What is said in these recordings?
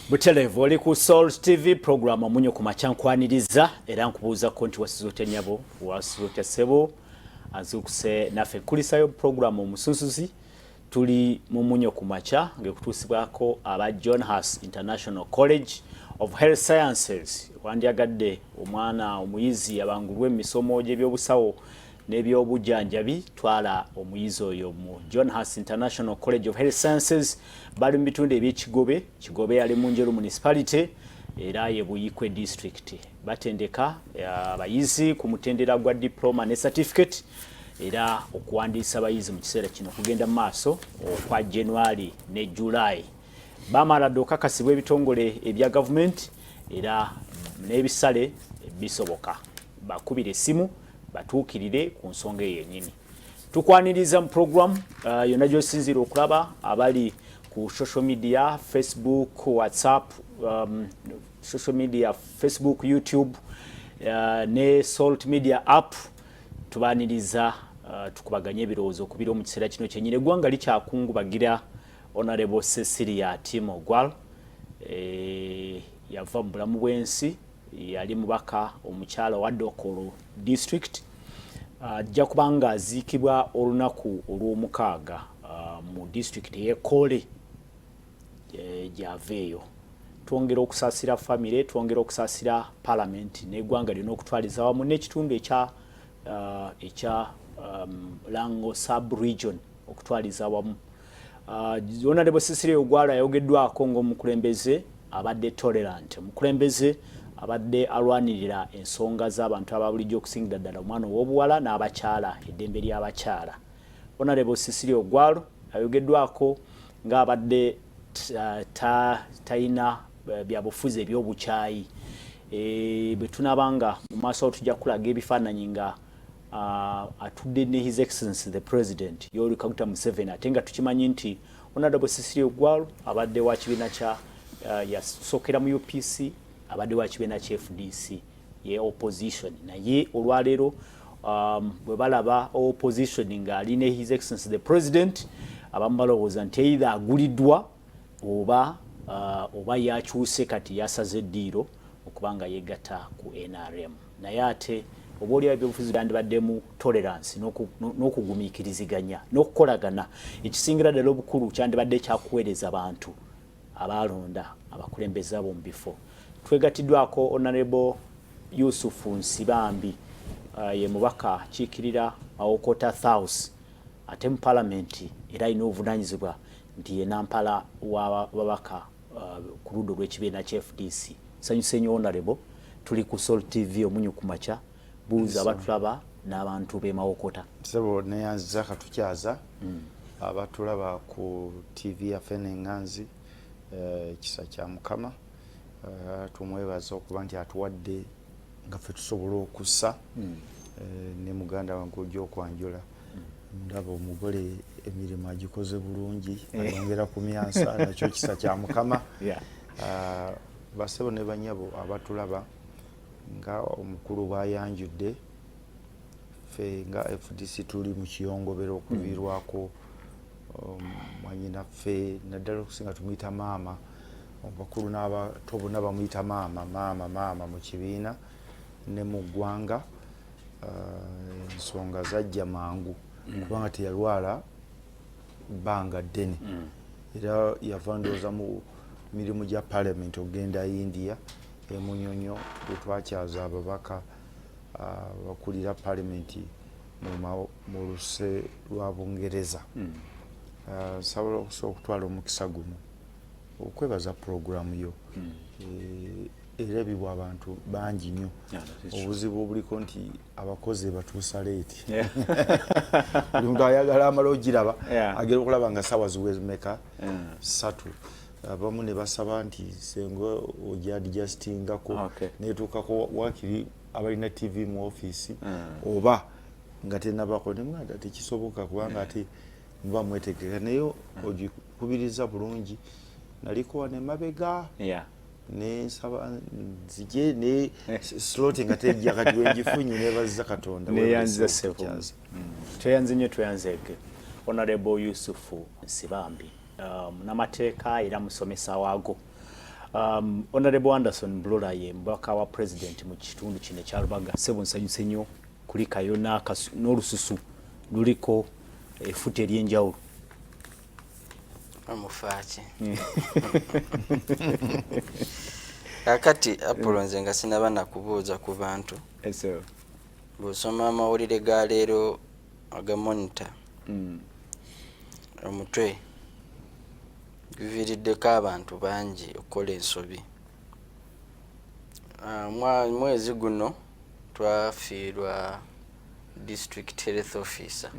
Butelevu oli ku Soul TV program Omunnyo ku makyankwaniriza era nkubuuza ko nti wasizote nyabo wasizote sebo azukuse nafe kulisayo program omususuzi tuli mu Omunnyo ku makya ngekutusibwako aba John Haas International College of Health Sciences wandyagadde omwana omuyizi abangulwe emisomo gy'ebyobusawo n'ebyobujjanjabi twala omuyizi oyo mu John Haas International College of Health Sciences bali mu bitundu eby'Kigobe. Kigobe yali mu Njeru municipality era ye Buyikwe district batendeka abayizi ku mutendera gwa diploma ne certificate era okuwandiisa abayizi mu kiseera kino kugenda mu maaso okwa January ne July bamala dokakasibwa ebitongole ebya government era n'ebisale bisoboka bakubire simu batuukirire ku nsonga yennyini. Tukwaniriza mu program yonna gy'osinzira okulaba abali ku social media Facebook, WhatsApp, social media Facebook, YouTube ne Salt Media app tubaniriza tukubaganya ebirowoozo okubira mu kiseera kino kyennyini. Eggwanga likyakungubagira Honorable Cecilia Timogwal yava mu bulamu bw'ensi yali mubaka omukyala wa Dokolo district ajja kubanga aziikibwa olunaku olw'omukaaga mu district y'Ekole gy'aveeyo. Twongera okusaasira famire, twongera okusaasira parliament n'eggwanga lyonna okutwaliza wamu n'ekitundu ekya Lango sub-region okutwaliza wamu. Honorable Cecilia Ogwala yayogeddwako ng'omukulembeze abadde tolerant, omukulembeze abadde alwanirira ensonga z'abantu ababulijjo okusingira ddala omwana ow'obuwala n'abakyala, eddembe ly'abakyala. Honorable Cecilia Ogwala ayogeddwako ng'abadde talina byabufuzi eby'obukyayi. Bwe tunabanga mu maaso awo tujja kulaga ebifaananyi nga atudde ne His Excellency the President Yoweri Kaguta Museveni ate nga tukimanyi nti Honorable Cecilia Ogwala abadde wa kibiina kya yasookera mu UPC abadde wa kibiina kya FDC ye opposition naye olwaleero bwe balaba opposition nga ali ne His Excellency the President abamu balowooza nti either aguliddwa oba yakyuse kati yasaze eddiiro okubanga yegatta ku NRM naye ate oba oli ebyobufuzi bandibaddemu tolerance n'okugumiikiriziganya n'okukolagana ekisingira ddala obukulu kyandibadde kyakuweereza abantu abalonda abakulembeze abo mu bifo. Twegattiddwako Honorable Yusufu Nsibambi ye mubaka kiikirira Awokota House ate mu palamenti era alina obuvunaanyizibwa nti ye nampala w'ababaka ku ludda olw'ekibiina kya FDC. Nsanyuse nnyo Honorable, tuli ku Soul TV Omunnyo ku makya buuza abatulaba n'abantu b'e Mawokota. Sebo neyanziza katukyaza abatulaba ku TV yaffe n'enganzi ekisa kya Mukama tumwebaza okuba nti atuwadde nga ffe tusobola okussa ne muganda wange ojja okwanjula ndaba omugole emirimu agikoze bulungi ayongera ku myansa nakyo kisa kya Mukama. Basebo ne banyabo abatulaba nga omukulu bwayanjudde ffe nga FDC tuli mu kiyongobero okuvirwako mwanyinaffe naddala okusinga tumuyita maama abakulu n'abato bonna bamuyita maama mu kibiina ne mu ggwanga. Ensonga zajja mangu kubanga teyalwala bbanga ddene era yava ndowooza mu mirimu gya parliament okugenda India Munyonyo bwe twakyaza ababaka bakulira parliament mu luse lwa Bungereza. Sabola okusobola okutwala omukisa guno okwebaza programu yo erebibwa abantu bangi nnyo. Obuzibu obuliko nti abakozi batuusa leeti buli muntu ayagala amala ogiraba agera okulaba nga ssaawa ziwezimeka 3. Abamu ne basaba nti senga ogyadijasitingako netuukako wakiri abalina TV mu ofiisi oba nga tenabako nemwada tekisoboka kubanga ate muba mwetegeka naye ogikubiriza bulungi. Naliko ne mabega nesaba nzije ne slot nga tejja kati wenjifunyi nebaza Katonda neyanziza sebo tweyanze nnyo tweyanzege. Honorable Yusufu Nsibambi munamateeka era musomesa waago Honorable Anderson Blola ye mbaka wa president mu kitundu kino kya Lubaga sebo nsanyuse nnyo kulikayo n'olususu luliko efuti ery'enjawulo amufaache akati Apollo nze nga sinaba nakubuuza ku bantu bw'osoma amawulire ga leero aga monitor omutwe guviiriddeko abantu bangi okukola ensobi. Mwezi guno twafiirwa district health officer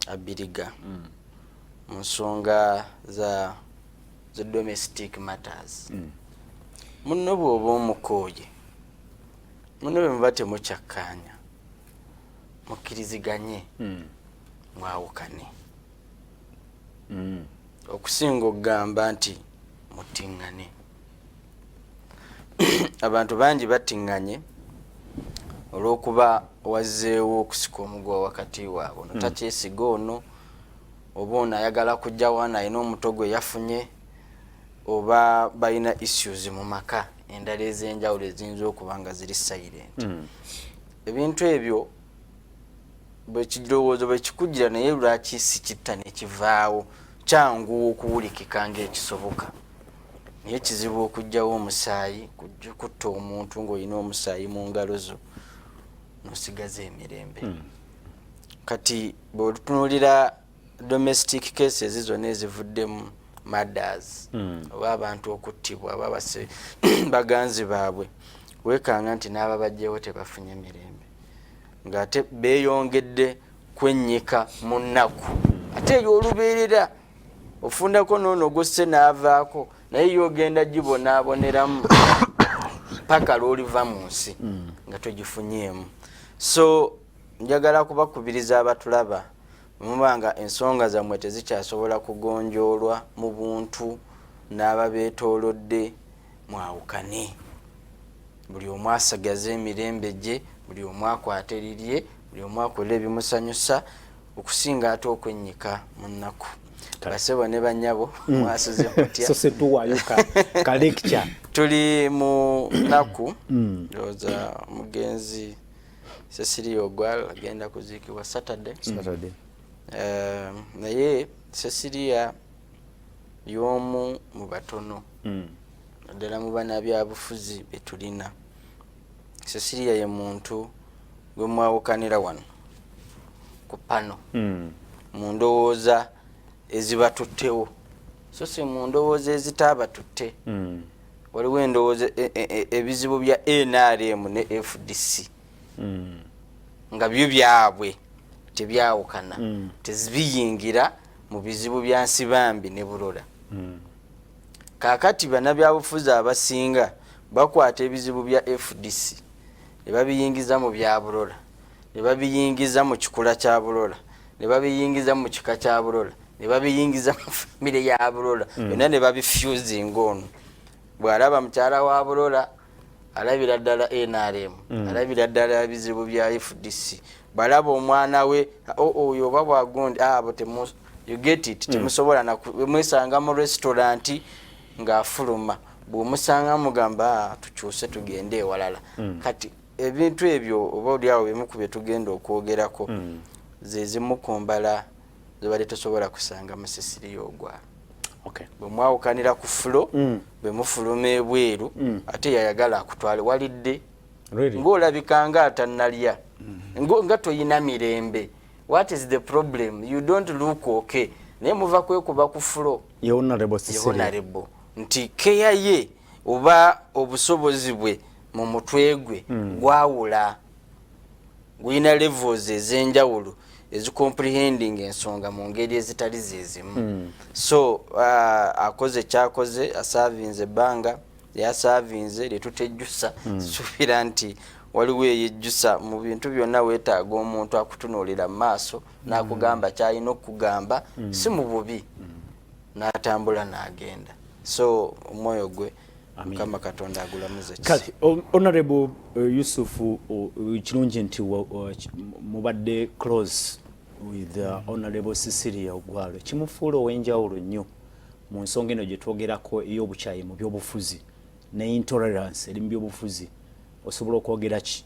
Abiriga mu nsonga za domestic matters. Muno bw'oba omukooye muno bwe muba temukyakkaanya mukkiriziganye mwawukane okusinga okugamba nti mutiŋŋane. Abantu bangi batiŋŋanye olw'okuba wazzeewo okusika omugwa wakati waabwe ono takyesiga ono oba ono ayagala kujja wano alina omuto gwe yafunye oba balina issues mu maka endala ez'enjawulo eziyinza okuba nga ziri silent. Ebintu ebyo bwekirowoozo bwe kikugira naye lwaki sikitta ne kivaawo kyangu okuwulikika ng'ekisoboka naye kizibu okugjawo omusaayi kutta omuntu ng'olina omusaayi mu ngalo zo n'osigaza emirembe. Kati bw'otunuulira domestic cases zonna ezivuddemu murders oba abantu okuttibwa aba baganzi baabwe weekanga nti n'ababajjeewo tebafunye mirembe ng'ate beeyongedde kwennyika mu nnaku ate ey'olubeerera ofundako n'ono gosse n'avaako naye y'ogenda gibonaaboneramu paka lw'oliva mu nsi nga togifunyeemu. So njagala kubakubiriza abatulaba mubanga ensonga zammwe tezikyasobola kugonjoolwa mu buntu n'ababeetoolodde mwawukane buli omu asagaze emirembe gye buli omu akwate lirye buli omu akola ebimusanyusa okusinga ate okwennyika mu nnaku. Basebo ne bannyabo mwasuze mutya so setuwayo ka lecture tuli mu nnaku ndowooza omugenzi Cecilia Ogwal agenda kuziikibwa Saturday. Naye Cecilia y'omu mu batono naddala mu bannabyabufuzi be tulina. Cecilia ye muntu gwe mwawukanira wano ku pano mu ndowooza ezibatuttewo so si mu ndowooza ezitaabatutte. Waliwo endowooza ebizibu bya NRM ne FDC nga byo byabwe tebyawukana tezibiyingira mu bizibu bya Nsibambi ne Bulola. Kaakati bannabyabufuzi abasinga bakwata ebizibu bya FDC ne babiyingiza mu bya Bulola ne babiyingiza mu kikula kya Bulola ne babiyingiza mu kika kya Bulola ne babiyingiza mu famire ya Bulola byonna ne babifusing ono. Bw'alaba mukyala wa Bulola alabira ddala NRM alabira ddala ebizibu bya FDC balaba omwana we oyo oba bwagundi abo you get it temusobola namwesanga mu restaurant ng'afuluma bw'omusanga mugamba tukyuse tugende ewalala. Kati ebintu ebyo oba oliawo bimu ku bye tugenda okwogerako ze zimu ku mbala zebali tosobola kusanga mu Cecilia Ogwal. Bwe mwawukanira ku fulo bwe mufuluma ebweru ate yayagala akutwale walidde ng'olabika nga atannalya nga toyina mirembe. What is the problem? You don't look okay. Naye muva kwekuba ku fulo ye Honorable Cecilia nti keya ye oba obusobozi bwe mu mutwe gwe gwawula guyina levels ez'enjawulo ezicomprehending ensonga mu ngeri ezitali zezimu. So akoze kyakoze asavinze ebbanga yasavinze lyetutejjusa suubira nti waliwo eyejjusa mu bintu byonna weetaaga omuntu akutunuulira mu maaso n'akugamba kyalina okugamba si mu bubi n'atambula n'agenda. So omwoyo gwe Mukama Katonda agulamuze. Kati Honorable Yusufu kirungi nti mubadde close with Honorable Cecilia Ogwal kimufuula ow'enjawulo nnyo mu nsonga eno gye twogerako ey'obukyayi mu byobufuzi ne intolerance eri mu byobufuzi osobola okwogera ki?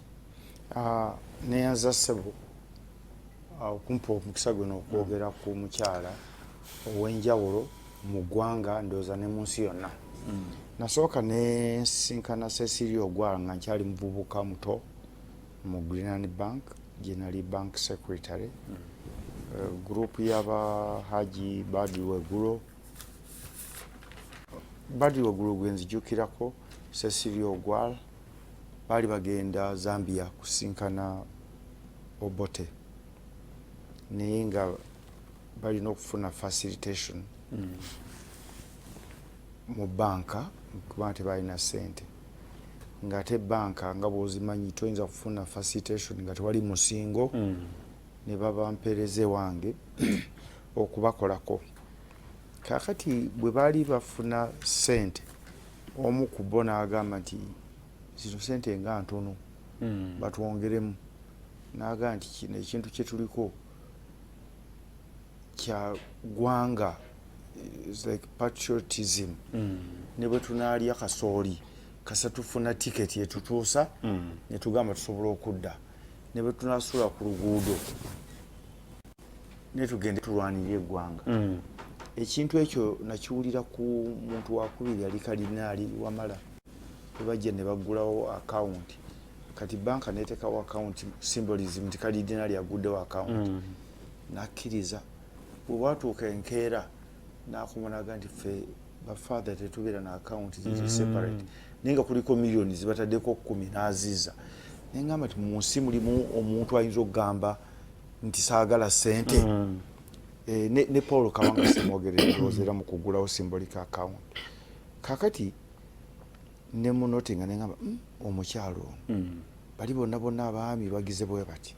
Neyanza ssebo okumpa omukisa guno okwogera ku mukyala ow'enjawulo mu ggwanga ndowooza ne mu nsi yonna. Nasooka ne nsinkana Cecilia Ogwal nga nkyali muvubuka muto mu Greenland Bank gye nali bank secretary. Group y'aba Haji Badru Wegulo gwe nzijukirako, Cecilia Ogwal baali bagenda Zambia kusinkana Obote naye nga balina okufuna facilitation mu banka kuba tebalina ssente ng'ate banka nga bw'ozimanyi toyinza kufuna facilitation nga tewali musingo. Ne baba mpereze wange okubakolako. Kakati bwe baali bafuna ssente omu ku bo n'agamba nti zino ssente nga ntono batwongeremu. N'agamba nti kino ekintu kye tuliko kya ggwanga, like patriotism. Ne bwe tunaalya kasooli kasa tufuna tiketi etutuusa ne tugamba tusobola okudda. Ne bwe tunaasula ku luguudo ne tugende tulwanirira eggwanga. Ekintu ekyo nakiwulira ku muntu wakubiri yali kalinaali Wamala. Bajja ne baggulawo akawunti. Kati banka neteekawo akawunti symbolism nti kalinaali aguddewo akawunti. Nakkiriza bwe bwatuuka enkeera n'akomonaga nti ffe bafather tetubeera na akawunti ziri separate. Naye nga kuliko millions zibataddeko 10 n'aziza. Nengamba nti mu nsi mulimu omuntu ayinza okugamba nti saagala ssente. Ne Paul Kawanga simwogerera era mu kugulawo symbolic account. Kakati ne munoti nga nengamba omukyalo bali bonna abaami bagize bwe bati.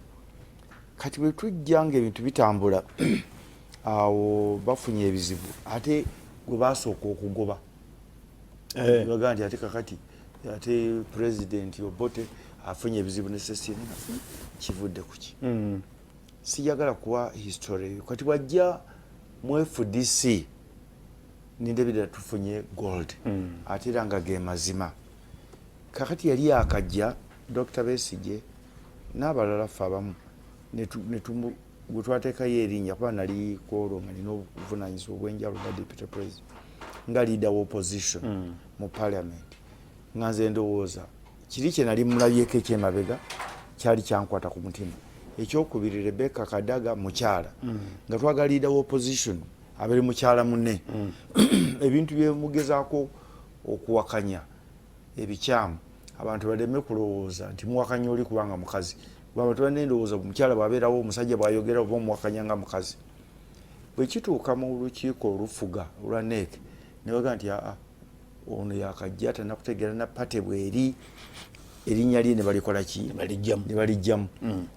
Kati bwe tujja ng'ebintu bitambula awo bafunye ebizibu ate gwe basooka okugoba. Bagaa nti ate kakati ate President Obote afunye ebizibu ne Cecilia kivudde kuki. Sijagala kuwa history. Kati wajja mu FDC nindebira tufunye gold. Ate era nga ge mazima. Kakati yali akajja Dr. Besigye n'abalala ffe abamu gwe twateekayo erinnya kuba nali kwolwo nga nina obuvunaanyizibwa obw'enjawulo nga deputy president nga leader wa opposition mu parliament. Nga nze ndowooza kiri kye nali mulabyeko ekyemabega kyali kyankwata ku mutima. Ekyokubiri Rebecca Kadaga mukyala nga twagala leader wa opposition abeere mukyala munne. Ebintu byemugezaako okuwakanya ebikyamu abantu baleme kulowooza nti muwakanya oli kubanga mukazi. Abantu balina endowooza mukyala bw'abeerawo omusajja bw'ayogera oba omuwakanya nga mukazi. Bwe kituuka mu lukiiko olufuga olwa NEC ne baga nti ono yakajja tanakutegeera na pate bweri erinnya lye ne balikola ki ne balijjamu.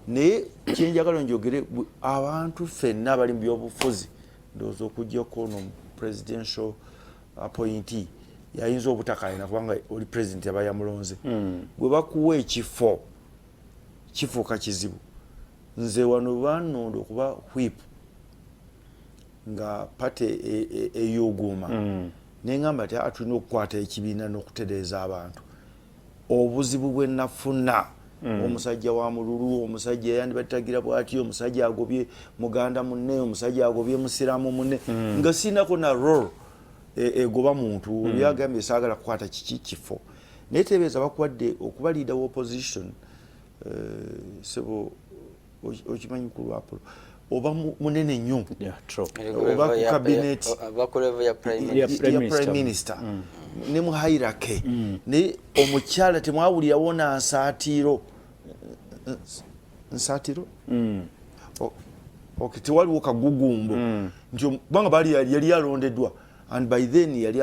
Naye kyenjagala njogere abantu ffenna abali mu byobufuzi ndowooza okuggyako ono presidential appointee yayinza obutakayina kubanga oli president aba yamulonze. Bwe bakuwa ekifo kifuuka kizibu. Nze wano bannonda okuba whip nga pate ey'oguuma. Nengamba nti tulina okukwata ekibiina n'okutereeza abantu. Obuzibu bwe nafuna omusajja wa mululu, omusajja yandibatagira bw'ati, omusajja agobye muganda munne, omusajja agobye musiraamu munne nga siinako na role egoba muntu byagambye saagala kukwata kiki kifo. Naye tebeeza bakuwadde okuba leader wa opposition. Sebo okimanyi ku lwapo oba munene nnyo oba ku cabinet ya prime minister ne mu hierarchy. Naye omukyala temwawulirawo na nsaatiro. Tewaliwo kagugumbo nti kubanga baali yali yalondeddwa and by then yali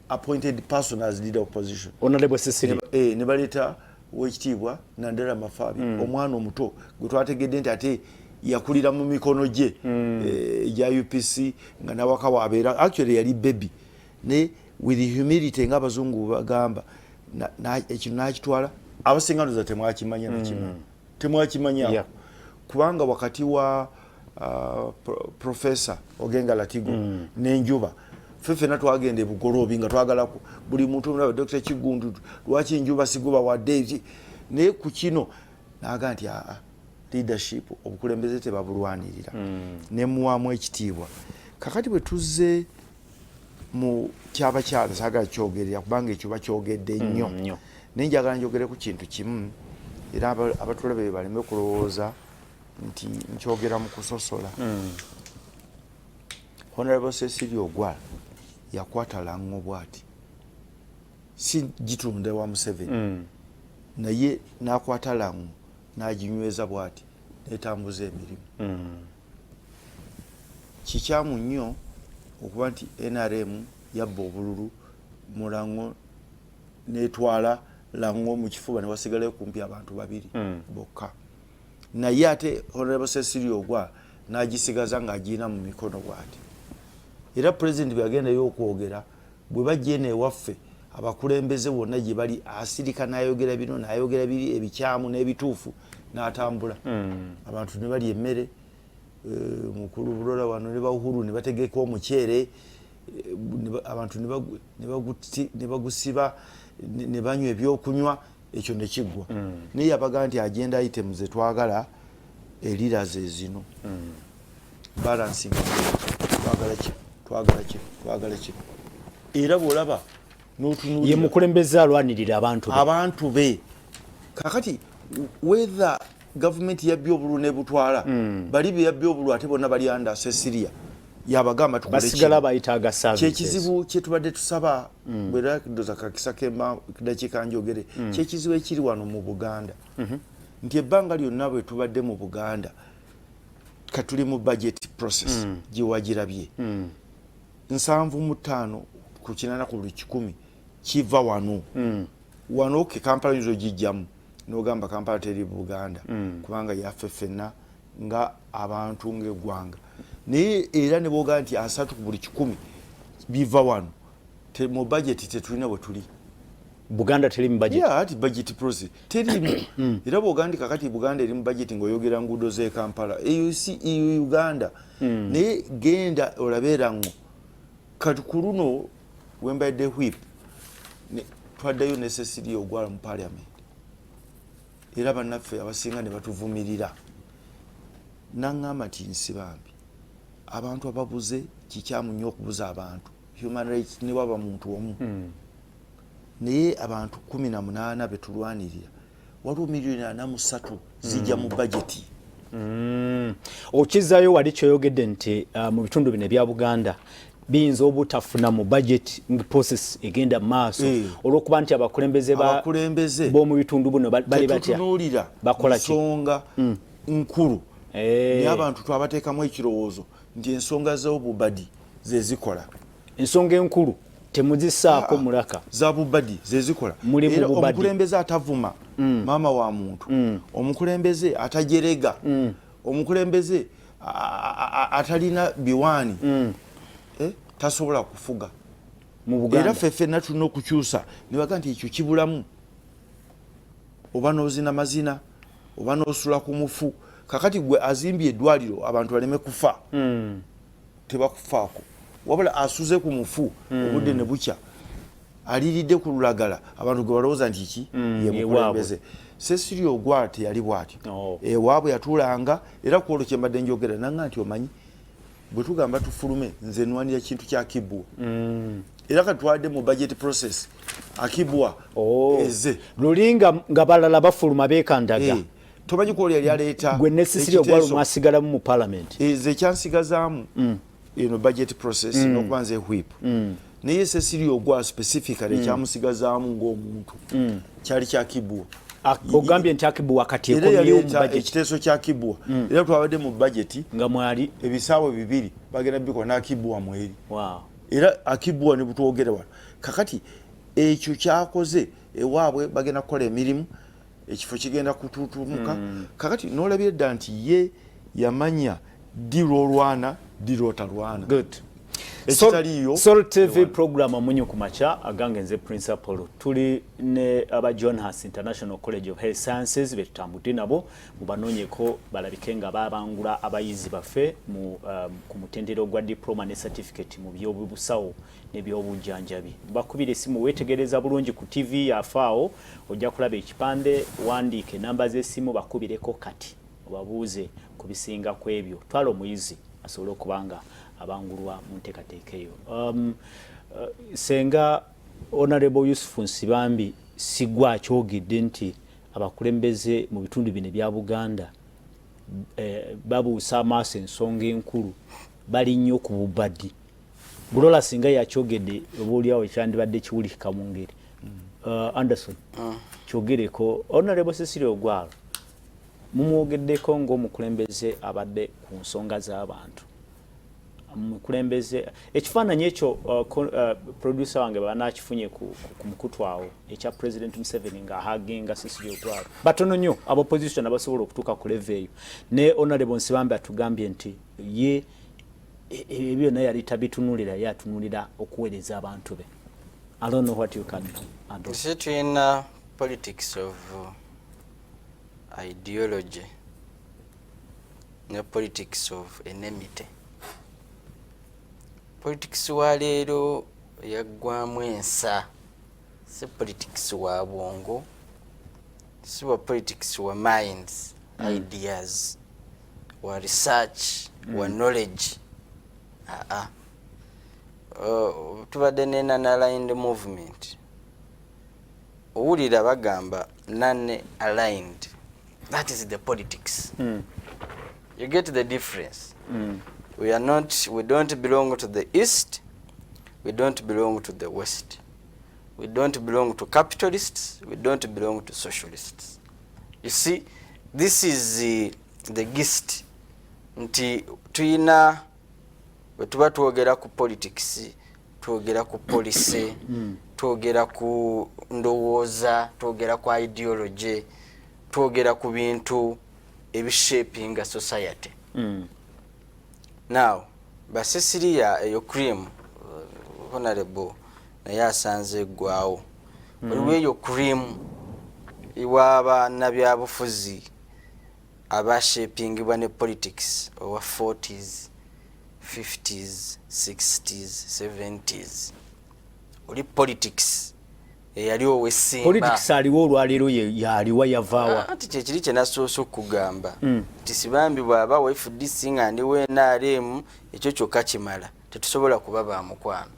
appointed person as leader of opposition. Honorable Cecilia ne baleeta wekitiibwa Nandera Mafabi omwana omuto gwe twategedde nti ate yakulira mu mikono gye gya UPC nga nawaka wabeera actually yali baby ne with humility nga abazungu bagamba ekino nakitwala abasinga ndoza temwakimanya nakimu temwakimanya kubanga wakati wa Professor Ogenga Latigo n'enjuba Fefena twagenda Bugolobi nga twagala buli muntu na Dr. Kigundu lwaki njuba siguba wadde naye ku kino naga nti leadership obukulembeze tebabulwanirira ne muwamu ekitiibwa kakati bwe tuzze mu kyabakyala saagala kyogerera kubanga ekyo bakyogedde nnyo nenjagala njogere ku kintu kimu era abatulabe baleme kulowooza nti nkyogera mu kusosola Honorable Cecilia Ogwal yakwata Lango bwati si gitunde wa Museveni naye nakwata Lango naginyweza bwati netambuza emirimu kikyamu nnyo okuba nti NRM yabba obululu mu Lango netwala Lango mu kifuba ne wasigalayo kumpi abantu babiri bokka naye ate Honorable Cecilia Ogwal nagisigaza ng'agiina mu mikono bwati era president byagendayo okwogera bwe bajje ne waffe abakulembeze bonna gye bali asirika n'ayogera bino n'ayogera biri ebikyamu n'ebituufu n'atambula abantu ne bali emmere mukulu bulola wano ne Uhuru ne bategeka omuceere abantu ne bagusiba ne banywa ebyokunywa ekyo ne kiggwa naye yabaga nti agenda items ze twagala leaders ezino balancing twagala ki era bwolaba n'otunulira ye mukulembeze alwanirira abantu be kakati whether government yabbi obulu ne butwala bali be yabbi obulu ate bonna bali under Cecilia yabagamba tukole basigala bayitaaga services kyekizibu kye tubadde tusaba bwera kidoza kakisa kemba kidakika njogere kyekizibu ekiri wano mu Buganda nti ebbanga lyonna bwe tubadde mu Buganda katuli mu budget process giwagirabye 75 ku 8 kiva wano ke Kampala nzo gijjamu n'ogamba Kampala teri Buganda kubanga yaffe ffenna nga abantu ng'eggwanga naye era ne boga nti 3 ku 10 biva wano mu budget tetulina bwe tuli Buganda teri mu budget ati budget process teri era boga nti kakati Buganda eri mu budget ng'oyogera nguudo z'e Kampala Uganda naye genda olabeera ngo kati ku luno wembadde whip twaddayo ne Cecilia Ogwal mu parliament era bannaffe abasinga ne batuvumirira naŋŋamba nti nsibambi abantu ababuze kikyamu nnyo okubuza abantu human rights ne waba muntu omu naye abantu 18 betulwanirira waliwo miliyoni 43 zijja mu budgeti okizayo wali kyoyogedde nti mu bitundu bino ebya Buganda biyinza obutafuna mu budget process egenda maaso olwokuba nti abakulembeze b'omu bitundu buno bali batya bakola ki nsonga nkulu naye abantu twabateekamu ekirowoozo nti ensonga z'obubadi zezikola ensonga enkulu temuzisaako mulaka za bubadi zezikola era omukulembeze atavuma maama wa muntu omukulembeze atajerega omukulembeze atalina biwaani tasobola kufuga mu Buganda era fefe natulina okukyusa ne baga nti ekyo kibulamu oba n'ozina mazina oba n'osula ku mufu kakati gwe azimbye eddwaliro abantu baleme kufa tebakufaako wabula asuze ku mufu obudde ne bukya aliridde ku lulagala abantu gwe balowooza nti ki ye mukulembeze Cecilia Ogwal teyali bw'atyo ewaabwe yatuulanga era ku olwo kyembadde njogera nanga nti omanyi bwe tugamba tufulume nze nwanira kintu kya Kibwa era kati twadde mu budget process Akibwa eze lulinga nga balala bafuluma beekandaga tomanyi ko yali aleeta gwe ne Cecilia Ogwal mwasigalamu mu parliament eze kyansigazaamu eno budget process n'okubanza whip naye Cecilia Ogwal specifically kyamusigazaamu ng'omuntu kyali kya Kibwa ogambye nti Akibwa kati ekomyewo mu budget ekiteeso kya Kibwa era twabadde mu budget nga mwali ebisaawe 2 bagenda bikola n'Akibwa mweri era Akibwa ne butwogera wano kakati ekyo kyakoze ewaabwe bagenda kukola emirimu ekifo kigenda kututumuka kakati n'olabye dda nti ye yamanya diro olwana diro talwana good Soul TV program Omunnyo ku makya agange nze principal tuli ne aba John Hus International College of Health Sciences betambudde nabo mubanonyeko balabike nga babangula abayizi bafe mu ku mutendero gwa diploma ne certificate mu byobusawo ne byobujjanjabi bakubire simu wetegereza bulungi ku TV yafaawo ojja kulaba ekipande wandike namba z'essimu bakubireko kati obabuuze kubisinga kwebyo twala omuyizi asobole okubanga abangulwa mu nteekateeka eyo. Senga Honorable Yusuf Nsibambi sigwa kyogedde nti abakulembeze mu bitundu bino bya Buganda babuusa amaaso ensonga enkulu bali nnyo ku bubaddi. Bulola singa yakyogedde obuulyawo ekyandibadde kiwulikika mu ngeri. Anderson kyogereko Honorable Cecilia Ogwalo mumwogeddeko ng'omukulembeze abadde ku nsonga z'abantu. Mukulembeze ekifaananyi ekyo producer wange banakifunye ku mukutwawo ekya President Museveni nga haginga Cecilia Ogwalo batono nnyo abopposition abasobola okutuuka ku level eyo ne Honorable Nsibambi atugambye nti ye ebyo naye yali tabitunulira yatunulira okuweereza abantu be. I don't know what you can add. Is it in politics of ideology, no politics of enmity? Politics wa leero yaggwamu ensa si politics wa bwongo si wa politics wa minds ideas wa research wa knowledge tubadde ne non-aligned movement owulira bagamba non-aligned, that is the politics. You get the difference. We don't belong to the East, we don't belong to the West, we don't belong to capitalists, we don't belong to socialists. You see, this is the gist. Nti tuina wetuba tuogera ku politics, tuogera ku policy, tuogera ku ndowooza, tuogera ku ideology, tuogera ku bintu ebishaping a society. Now, Cecilia eyo cream honorable naye asanze gwawo. Waliwo eyo cream iwaba nabyabufuzi abashapingibwa ne politics owa 40s, 50s, 60s, 70s. Oli politics eyaliwo wesimba. Politics aliwo olwaleero yaliwa yavaawa. Ati kyekiri kye nasoose okugamba. Nti Sibambi bw'aba wa FDC nga ndi we NRM ekyo kyokka kimala. Tetusobola kuba ba mukwano.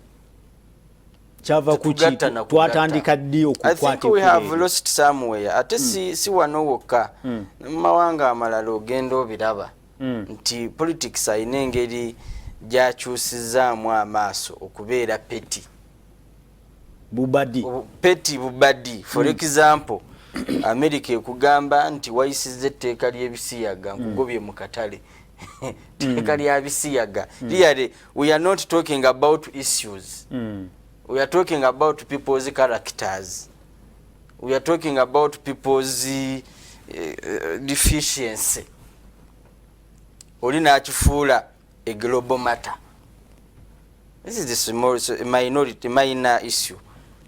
Kyava kuki twatandika ddi okukwata. I think we have lost somewhere. Ate si wano wokka. Mu mawanga amalala ogenda obiraba. Nti politics ayina engeri gyakyusizaamu amaaso okubeera petty. Bubadi. For example, America ekugamba nti wayisize etteeka ly'ebisiyaga nkugobye mu katale. Etteeka lya bisiyaga. Really, we are not talking about issues. We are talking about people's characters. We are talking about people's deficiency. Olina akifuula a global matter. This is the small minor issue.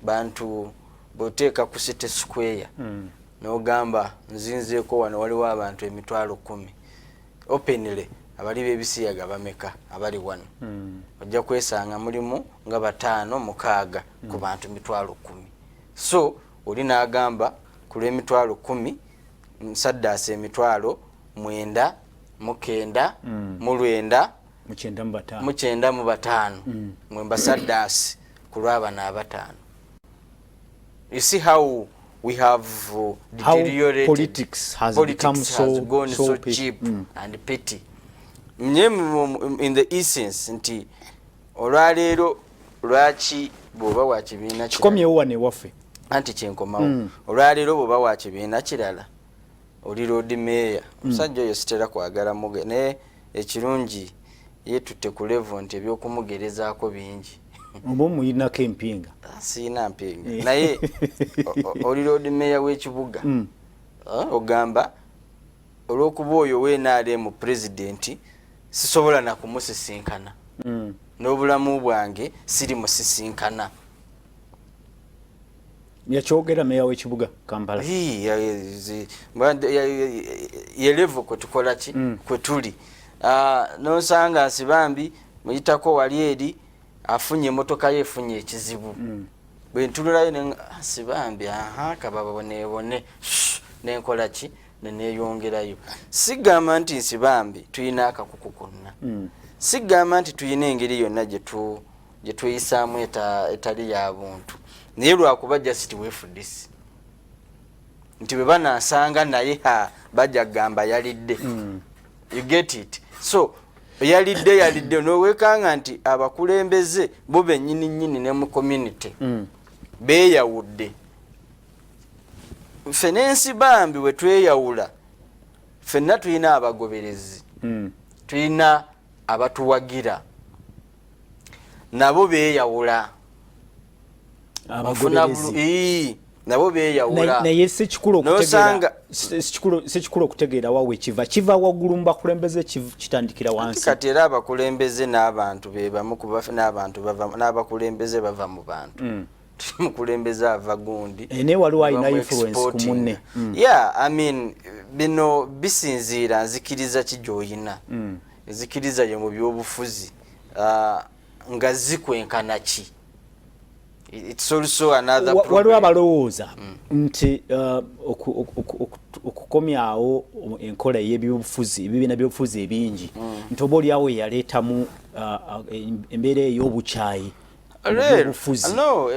Bantu boteeka ku City Square n'ogamba nzinzeeko wano waliwo abantu emitwalo 10 openly abali b'ebisiyaga bameka abali wano ojja kwesanga mulimu nga 5-6 ku bantu emitwalo 10. So oli n'agamba ku lw'emitwalo 10 Musaddaasi emitwalo 9 mu 9 mu 9 mu 9 mu 5 mwe Basaddaasi ku lw'abano abataano. You see how we have deteriorated. Politics has become so cheap and petty. In the essence, nti olwaleero lwaki bw'oba wa kibiina kikomyewo wane waffe anti kyenkomawo olwaleero bw'oba wa kibiina kirala oli road mayor omusajja oyo sitera kwagala muge naye ekirungi yetutte ku level nti ebyokumugerezaako bingi. Obo muyinako empinga. Siina mpinga. Naye oli road mayor w'ekibuga. Ogamba olw'okuba oyo we NRM president sisobola na kumusisinkana. n'obulamu bwange siri musisinkana. Yakyogera meya w'ekibuga Kampala. Ye level kwe tukola ki kwe tuli. Nosanga Nsibambi muyitako wali eri afunye emotoka ye efunye ekizibu. Bwe ntululayo ne Nsibambi kababa nebone nenkola ki neneyongerayo. Sigamba nti Nsibambi tuyina akakuku konna. Sigamba nti tuyina engeri yonna gye tuyisaamu etali ya buntu. Naye lwakuba just weefudisi nti bwe banansanga naye bajja gamba yalidde. You get it? So yalidde nowekanga nti abakulembeze bo bennyini ne mu community beeyawudde. Ffe Nsibambi we tweyawula ffenna tulina abagoberezi, tulina abatuwagira, nabo beeyawula. Nabo beeyawula. Naye si kikulu okutegeera wawe kiva waggulu mu bakulembeze kitandikira wansi. Kati era abakulembeze n'abantu be bamu kuba n'abakulembeze bava mu bantu. Mukulembeze ava gundi. Naye waliwo alina influence ku munne. Yeah, I mean bino bisinziira nzikiriza ki gy'oyina. Nzikiriza ye mu byobufuzi nga zikwenkana ki. It's also another problem. Waliwo abalowooza nti okukomyawo enkola y'ebyobufuzi ebibiina by'obufuzi ebingi nti oba oliawo yaleetamu embeera ey'obukyayi ebyobufuzi.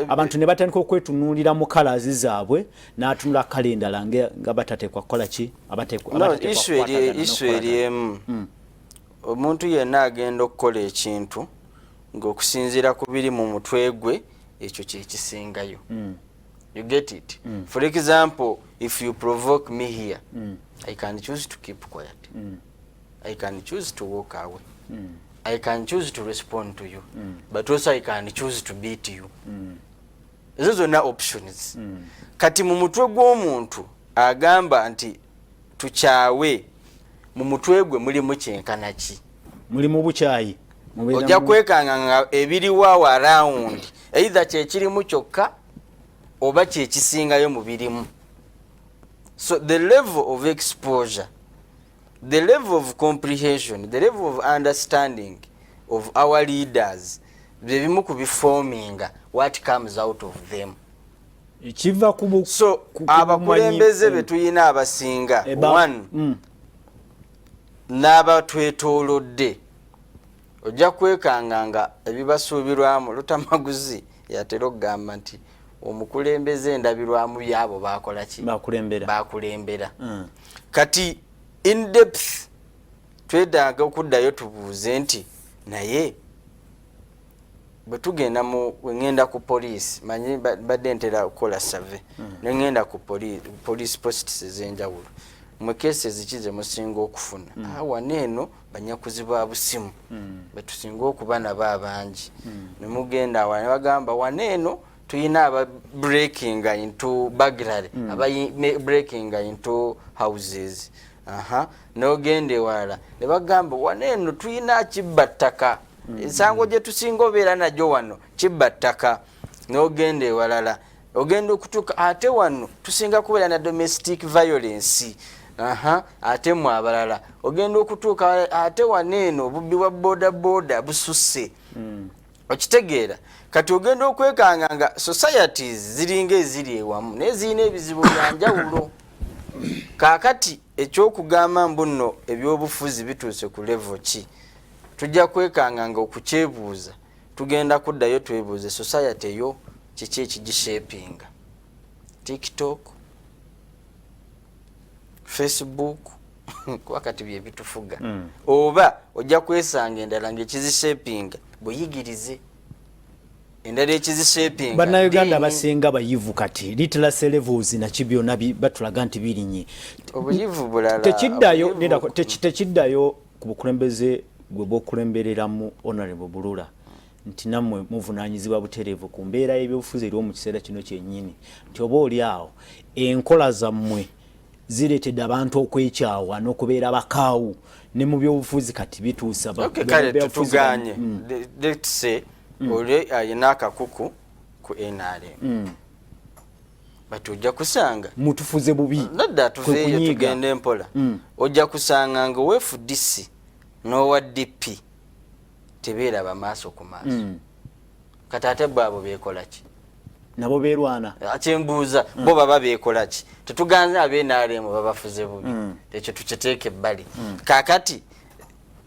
Abantu ne batandika okwetunuulira mu kalazi zaabwe n'atunula kala endala nga batateekwa kukola ki isu eri emu. Omuntu yenna agenda okukola ekintu ng'okusinziira ku biri mu mutwe gwe ekyo kyekisingayo. You get it? For example, if you provoke me here, I can choose to keep quiet. I can choose to walk away. I can choose to respond to you. But also I can choose to beat you. Ezo zonna options. Kati mu mutwe gw'omuntu agamba nti tukyawe, mu mutwe gwe mulimu kyenkana ki? Mulimu bukyayi. Ojja kwekanga ebiriwo around either kyekirimu kyokka oba kyekisingayo mu birimu. So the level of exposure, the level of comprehension, the level of understanding of our leaders byebimu kubiforminga what comes out of them. So abakulembeze betuyina abasinga one n'abatwetoolodde ojja kwekanga nga ebibasuubirwamu Lutamaguzi yatera okugamba nti omukulembeze endabirwamu byabo bakola ki? Bakulembera. Kati in depth twetaaga okuddayo tubuuze nti naye bwe tugenda ngenda ku poliisi manyi badde ntera okukola survey ne ngenda ku police posts ez'enjawulo mwe cases ki ze musinga okufuna. Waneeno banyakuzi ba busimu betusinga okuba nabo abangi. Ne mugenda ne bagamba waneeno tuyina aba breaking into burglary, aba breaking into houses. N'ogenda ewalala ne bagamba waneeno tuyina kibbattaka. Ensango gye tusinga obeera najjo wano kibbattaka. N'ogenda ewalala ogenda okutuuka ate wano tusinga kubeera na domestic violence. Ate mu abalala ogenda okutuuka ate waneeno obubbi bwa boda bususse. Okitegeera kati ogenda okwekanga nga societies ziringa eziri ewamu naye zirina ebizibu bya njawulo. Kaakati ekyokugamba mbuno ebyobufuzi bituuse ku level ki tujja kwekanga nga okukyebuuza tugenda kuddayo twebuuze society yo kiki ekigishapinga. TikTok, Facebook wakati bye bitufuga oba ojja kwesanga endala ng'ekizishapinga buyigirize endala ekizishapinga. Bannayuganda basinga bayivu kati literacy levels nakyo byonna batulaga nti birinye. Obuyivu bulala tekiddayo ku bukulembeze gwe bw'okulembereramu Honorable Bulula nti nammwe muvunaanyizibwa butereevu ku mbeera y'ebyobufuzi eri mu kiseera kino kyennyini nti oba oli awo enkola zammwe zireetedde abantu okwekyawa n'okubeera bakaawu ne mu byobufuzi kati bituusa kale tutuganye let's say ole ayina akakuku ku NRM batujja kusanga mutufuze bubi nadda tuveeyo tugende mpola ojja kusanga nga FDC n'owa DP tebeera bamaaso ku maaso kati ate bwabo beekola ki nabo beerwana akyembuuza bo baba beekola ki tetuganze ab'NRM babafuze bubi ekyo tukiteeke ebbali kaakati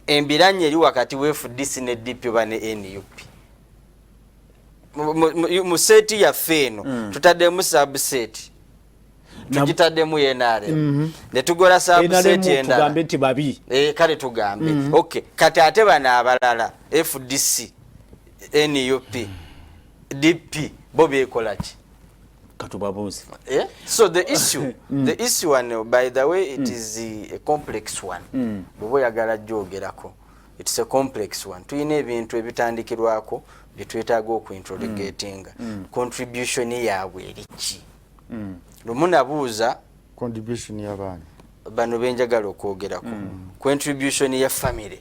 embiranye eri wakati wa FDC ne DP oba ne NUP mu seeti yaffe eno tutaddemu subset tukitaddemu NRM ne tugola subset endala tugambe nti babi kale tugambe okay kati ate bano abalala FDC NUP DP bo beekola ki katubabuuzi so the issue one by the way it is a complex one bwe oyagala gyogerako it's a complex one tuyina ebintu ebitandikirwako byetwetaaga okuinterrogatinga contribution yaabwe eri ki lumu nabuuza contribution y'abaana bano benjagala okwogerako contribution ya family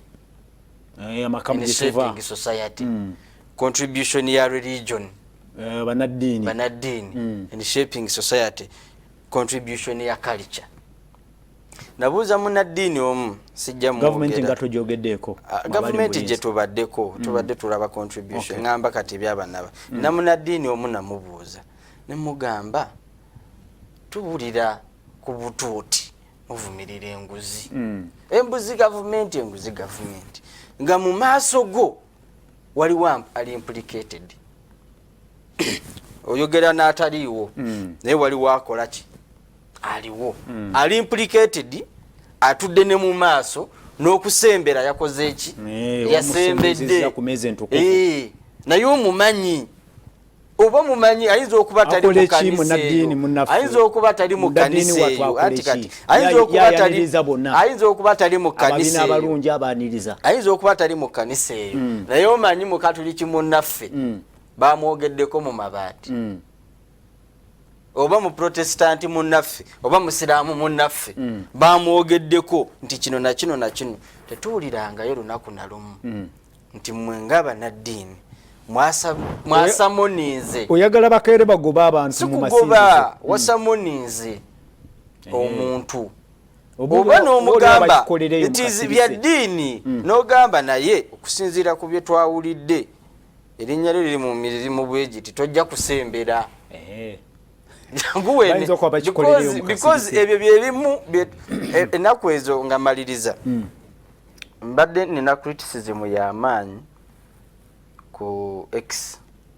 amakamu shaping society contribution ya religion banaddiini in shaping society contribution ya culture nabuuza munaddiini omu sijja government nga tojogeddeeko government gye tubaddeko tubadde tulaba contribution ngamba kati byabanaba na munaddiini omu namubuuza ne mugamba tubulira ku butuuti muvumirira enguzi embuzi government enguzi government nga mu maaso go waliwo ali implicated oyogera n'ataliiwo naye waliwo akola ki aliwo ali implicated atudde ne mu maaso n'okusembera yakoze eki yasembedde naye omumanyi oba mumanyi ayinza okuba tali mu kanisa ayinza okuba tali mu kanisa eyo anti kati ayinza okuba tali mu kanisa abalungi abaniriza ayinza okuba tali mu kanisa eyo naye omanyi mu katoliki munnaffe bamwogeddeko mu mabaati oba mu protestanti munnaffe oba musiraamu munnaffe bamwogeddeko nti kino na kino na kino tetuwulirangayo lunaku na lumu nti mmwe ng'abannaddiini mwasamonize oyagala bakaire bagoba abantu mu masisi sikugoba wasamonize omuntu oba n'omugamba etizi bya ddiini n'ogamba naye okusinziira ku bye twawulidde erinnya lyo liri mu mirimu bwegiti tojja kusembera janguwene because ebyo byebimu ennaku ezo nga maliriza mbadde nina criticism y'amaanyi ku X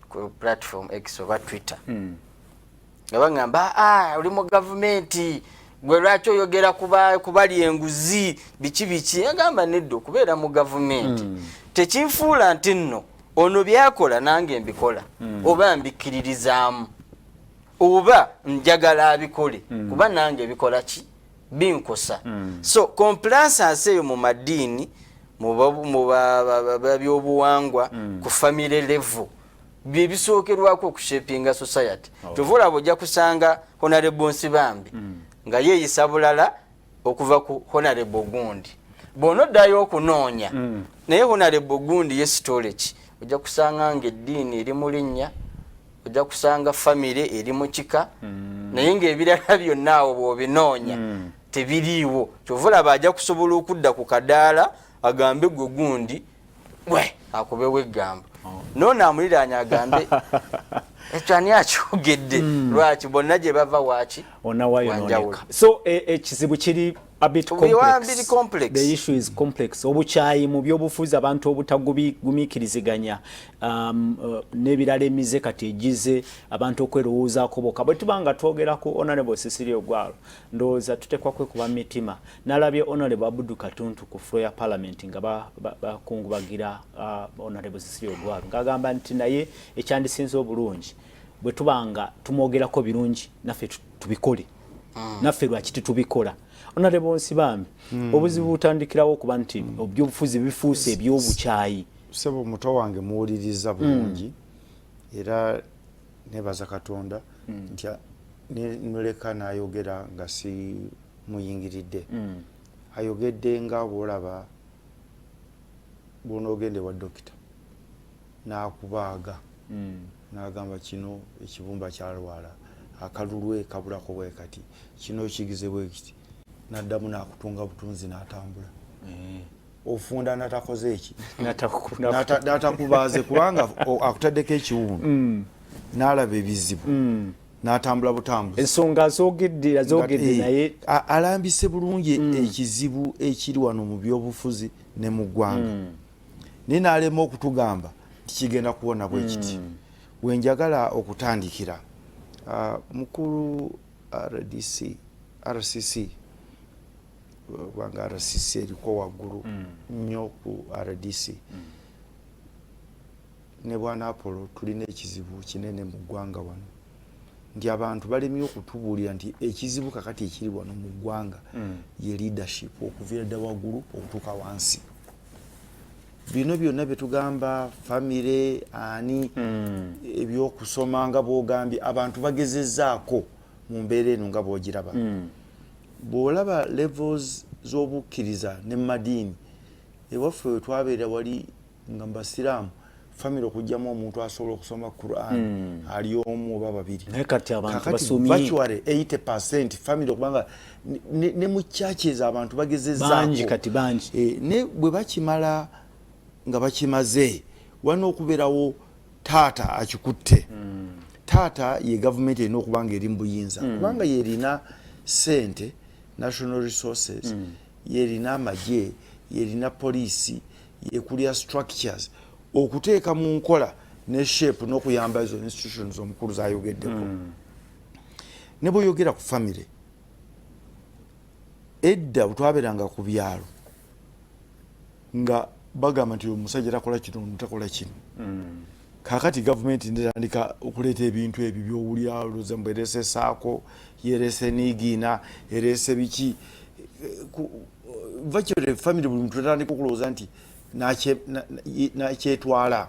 ku platform X oba Twitter nga bagamba oli mu gavumenti gwe lwaki oyogera kubali enguzi biki agamba nedda okubeera mu gavumenti tekinfuula nti nno ono byakola nange mbikola oba mbikiririzaamu oba njagala abikole kuba nange bikola ki binkosa so compliance eyo mu maddiini mu byobuwangwa ku family level bibisookerwako okushapinga society tuvula bojja kusanga honorable Nsibambi nga yeeyisa bulala okuva ku honorable Gundi bonoddayo okunoonya naye honorable Gundi yesitole ki ojja kusanga ng'eddiini eri mu linnya ojja kusanga family eri mu kika naye ng'ebirala byonna awo bw'obinoonya tebiriiwo kyovula bajja kusobola okudda ku kadaala agambe gwe Gundi akubewo eggambo nono amuliraanya agambe ekyo ani akyogedde lwaki bonna gye bava waaki wanjawulo so ekizibu kiri a bit complex. The issue is complex. Obuchayi mu byobufuzi abantu obutagumikiriziganya nebirala emize kati egize abantu okwerowooza koboka bwe tubanga twogera ku Honorable Cecilia Ogwalo ndowooza tutekwa kwe kuba mitima nalabye Honorable Abudu Katuntu ku floor ya Parliament nga bakungubagira Honorable Cecilia Ogwalo ngagamba nti naye ekyandisinze obulungi bwe tubanga tumwogerako birungi naffe tubikole naffe lwaki tubikola Honorable Nsibambi obuzibu butandikirawo kuba nti obyobufuzi bifuuse eby'obukyayi sebo muto wange muwuliriza bulungi era nebaza Katonda nti noleka nayogera nga si muyingiridde ayogedde nga bwolaba bw'onoogende wa dokita n'akubaaga n'agamba kino ekibumba kyalwala akalulwe kabulako bwe kati kino kigize bwe kiti n'addamu n'akutunga butunzi n'atambula ofunda natakoze eki natakubaaze kubanga akutaddeko ekiwundu n'alaba ebizibu n'atambula butambuzi ensonga zoogedde naye alambise bulungi ekizibu ekiri wano mu byobufuzi ne mu ggwanga naye n'alema okutugamba tikigenda kuwona bwe kiti wenjagala okutandikira mukulu RCC kubanga RCC eriko waggulu nnyo ku RDC ne bwana Apollo tulina ekizibu kinene mu ggwanga wano nti abantu balemye okutubuulira nti ekizibu kakati ekiri wano mu ggwanga ye leadership okuviira dda waggulu okutuuka wansi bino byonna byetugamba famire ani ebyokusoma nga bwogambye abantu bagezezzaako mu mbeera eno nga bwogiraba bw'olaba levels z'obukkiriza ne madiini ewaffe we twabeera wali nga mbasiraamu famire okugyamu omuntu asobola okusoma Quran ali omu oba babiri naye kati abantu basomye virtually 80% famire okubanga ne mu churches abantu bagezezzaako bangi kati bangi ne bwe bakimala nga bakimaze wana okubeerawo taata akikutte taata ye gavumenti erina okubanga eri mu buyinza kubanga yerina sente national resources yerina amagye yerina poliisi yekulya structures okuteeka mu nkola ne shape n'okuyamba ezo institutions omukulu zayogeddeko ne bweyogera ku famire edda bwetwabeeranga ku byalo nga bagamba nti omusajja takola kino takola kino kakati gavumenti netandika okuleeta ebintu ebyo byowulya olowooza mbu erese saako yerese niigiina erese biki virtually family buli muntu etandika okulowooza nti nakyetwala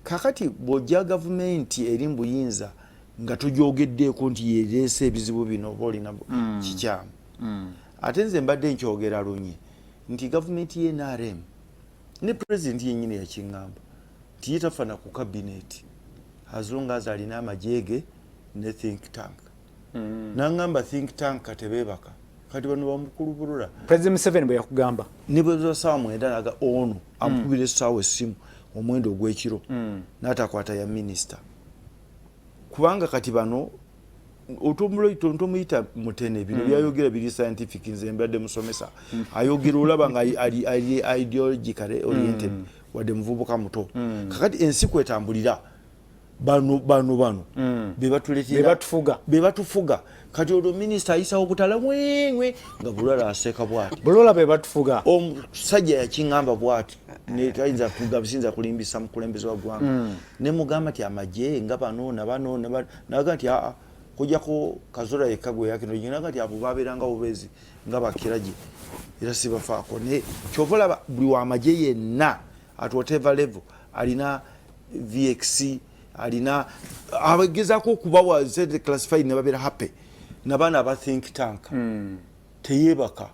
kakati bw'ojja gavumenti eri mu buyinza nga togyogeddeeko nti yerese ebizibu bino oba olina kikyamu ate nze mbadde nkyogera lunye nti gavumenti y'NRM ne president yennyini yakiŋŋamba nti ye tafana ku cabinet as long as alina amajege ne think tank n'aŋŋamba think tank katebeebaka kati bano bamukulubulula President Museveni bwe yakugamba ne bwe zasaawa mwenda naga ono amukubira essaawa essimu omwendo ogw'ekiro n'atakwata ya minisita kubanga kati bano otomuyita mutene bino byayogera biri scientific nze mbadde musomesa ayogera olaba nga ali ideologically oriented wadde muvubuka muto kakati ensi kwetambulira bano bebatufuga kati olwo minisita ayisawo obutala mweŋwe nga bulala aseeka bwati bulola bebatufuga omusajja yakiŋŋamba bwati netayinza kugabisinza kulimbisa mukulembeze wa ggwanga ne mugamba ti amagye nga bano nabano naga nti aa kujjako kazola yekka gwe yakino ti abo babeeranga bubezi nga bakiragi era sibafaako ne kyova olaba buli wamagye yenna at whatever level alina VX alina abagezaako okubawa classified ne babeera happy nabaana aba think tank teyeebaka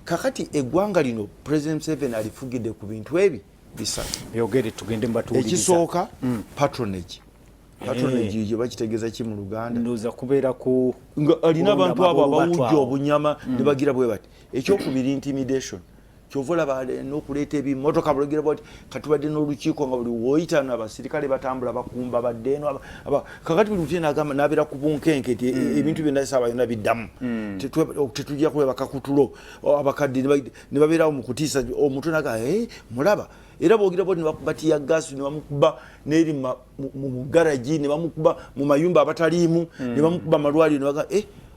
kakati eggwanga lino President Museveni alifugidde ku bintu ebi bisatu byogere tugende mbatuuliriza ekisooka patronage gye bakitegeeza ki mu Luganda ndoza kubeera ku nga alina abantu abo abawujja obunyama ne bagira bwe bati ekyokubiri intimidation kyova olaba n'okuleeta ebimotoka bulogera bwati katubadde n'olukiiko nga buli woyitano abasirikale batambula bakumba baddeeno kakati buli mutye nagamba nabeera ku bunkenke ti ebintu byonna saaba yonna biddamu tetujja kulebaka kutulo abakadde ne babeerawo mu kutiisa omutwe naga mulaba era bwogira bwati batiya gasi ne bamukuba n'eri mu garagi ne bamukuba mu mayumba abataliimu ne bamukuba amalwaliro ne baga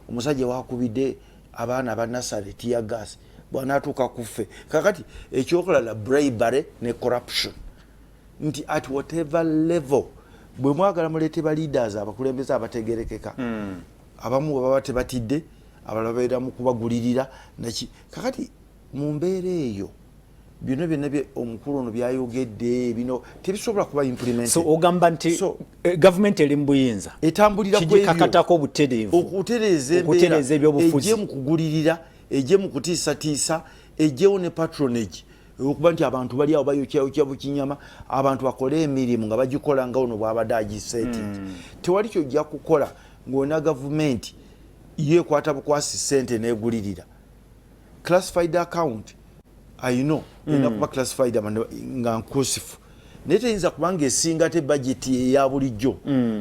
omusajja wakubidde abaana aba nasale tiya gasi bwanaatuuka kuffe kakati ekyokulala bribery ne corruption nti at whatever level bwe mwagala muleete ba leaders abakulembeze abategerekeka abamu baba tebatidde abalala babeera mu kubagulirira naki kakati mu mbeera eyo bino byonna omukulu ono byayogedde bino tebisobola kuba implemented. So ogamba nti government eri mu buyinza etambulira ku ebyo kigikakatako obutereevu okutereeza embeera ejje mu kugulirira ejje mu kutiisatiisa ejjewo ne patronage okuba nti abantu bali awo bayokya bukinyama abantu bakole emirimu nga bagikola nga ono bw'abadde agisetting. Tewali kyojja kukola ng'ona gavumenti yeekwata bukwasi ssente n'egulirira classified account ayino ena kuba classified nga nkusifu naye teyinza kubanga esinga te budget eya bulijjo